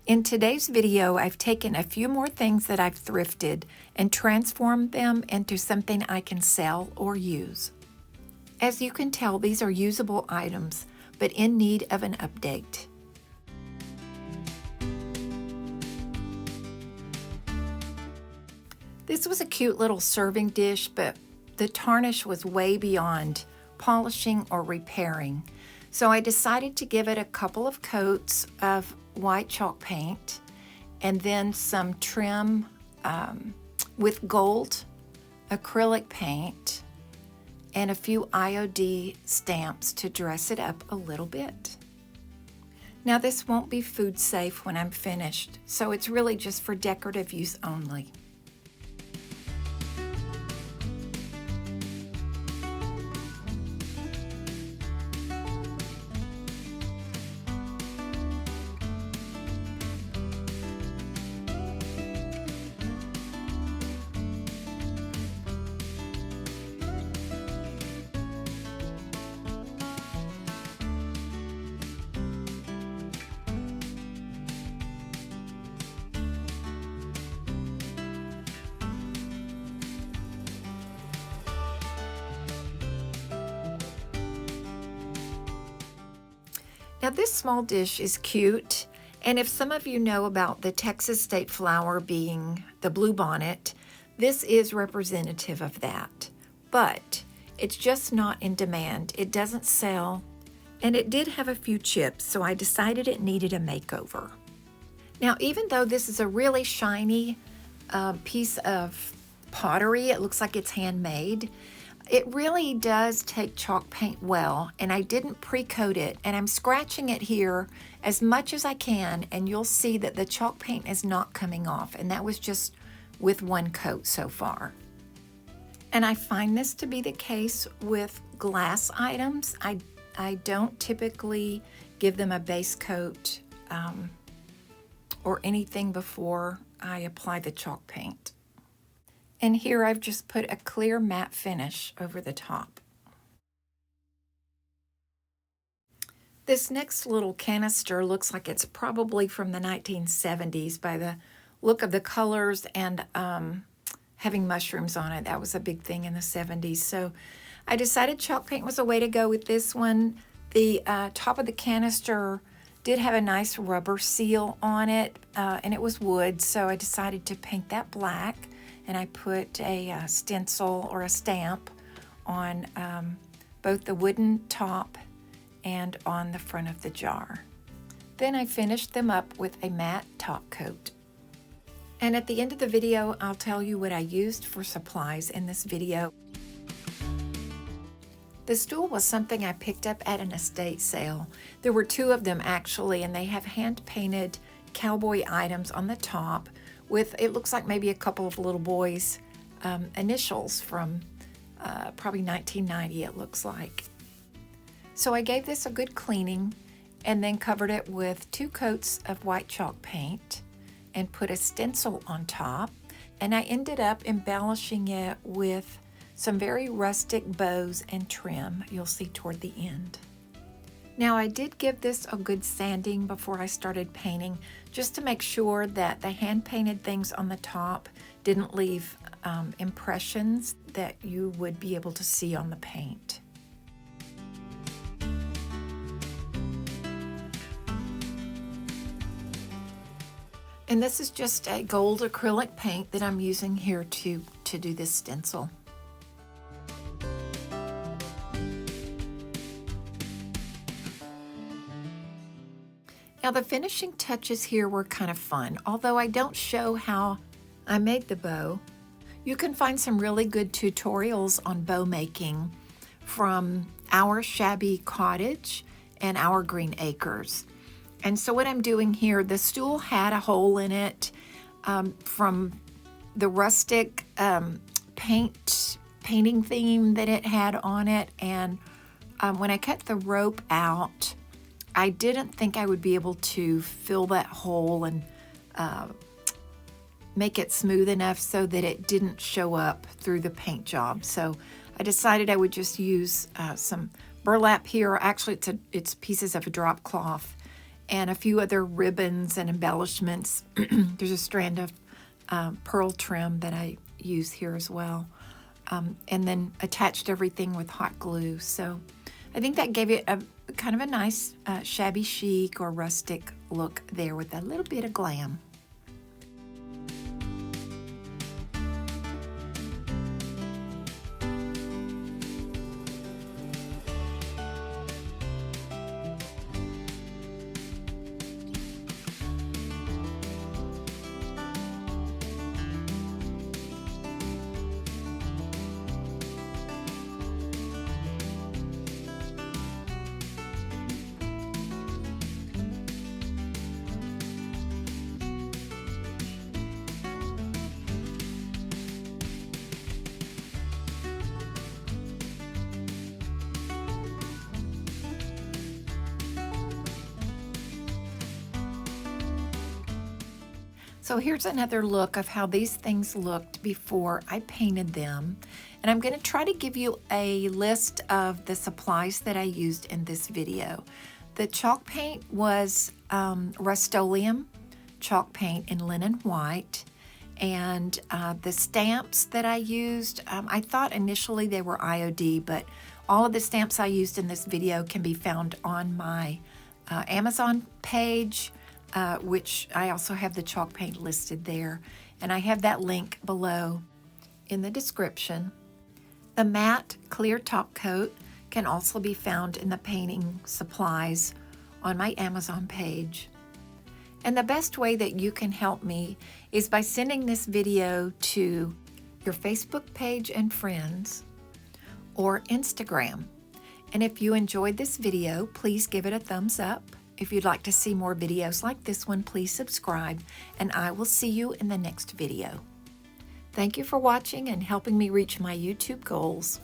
In today's video, I've taken a few more things that I've thrifted and transformed them into something I can sell or use. As you can tell, these are usable items, but in need of an update. This was a cute little serving dish, but the tarnish was way beyond polishing or repairing. So I decided to give it a couple of coats of white chalk paint and then some trim with gold acrylic paint and a few IOD stamps to dress it up a little bit. Now this won't be food safe when I'm finished, so it's really just for decorative use only. Now this small dish is cute, and if some of you know about the Texas state flower being the bluebonnet, this is representative of that. But it's just not in demand. It doesn't sell, and it did have a few chips, so I decided it needed a makeover. Now even though this is a really shiny piece of pottery, it looks like it's handmade, it really does take chalk paint well, and I didn't pre-coat it, and I'm scratching it here as much as I can, and you'll see that the chalk paint is not coming off, and that was just with one coat so far. And I find this to be the case with glass items. I don't typically give them a base coat or anything before I apply the chalk paint. And here I've just put a clear matte finish over the top. This next little canister looks like it's probably from the 1970s by the look of the colors and having mushrooms on it. That was a big thing in the 70s. So I decided chalk paint was a way to go with this one. The top of the canister did have a nice rubber seal on it, and it was wood, so I decided to paint that black. And I put a stencil or a stamp on both the wooden top and on the front of the jar. Then I finished them up with a matte top coat. And at the end of the video, I'll tell you what I used for supplies in this video. The stool was something I picked up at an estate sale. There were two of them actually, and they have hand-painted cowboy items on the top with, it looks like maybe a couple of little boys' initials from probably 1990, it looks like. So I gave this a good cleaning and then covered it with 2 coats of white chalk paint and put a stencil on top. And I ended up embellishing it with some very rustic bows and trim you'll see toward the end. Now I did give this a good sanding before I started painting, just to make sure that the hand-painted things on the top didn't leave impressions that you would be able to see on the paint. And this is just a gold acrylic paint that I'm using here to do this stencil. Now the finishing touches here were kind of fun. Although I don't show how I made the bow, you can find some really good tutorials on bow making from Our Shabby Cottage and Our Green Acres. And so what I'm doing here, the stool had a hole in it from the rustic painting theme that it had on it. And when I cut the rope out, I didn't think I would be able to fill that hole and make it smooth enough so that it didn't show up through the paint job. So I decided I would just use some burlap here. Actually, it's pieces of a drop cloth and a few other ribbons and embellishments. There's a strand of pearl trim that I use here as well. And then attached everything with hot glue. So I think that gave it a kind of a nice shabby chic or rustic look there with a little bit of glam. So here's another look of how these things looked before I painted them. And I'm going to try to give you a list of the supplies that I used in this video. The chalk paint was Rust-Oleum chalk paint in linen white. And the stamps that I used, I thought initially they were IOD, but all of the stamps I used in this video can be found on my Amazon page, which I also have the chalk paint listed there, and I have that link below in the description. The matte clear top coat can also be found in the painting supplies on my Amazon page. And the best way that you can help me is by sending this video to your Facebook page and friends or Instagram. And if you enjoyed this video, please give it a thumbs up. If you'd like to see more videos like this one, please subscribe, and I will see you in the next video. Thank you for watching and helping me reach my YouTube goals.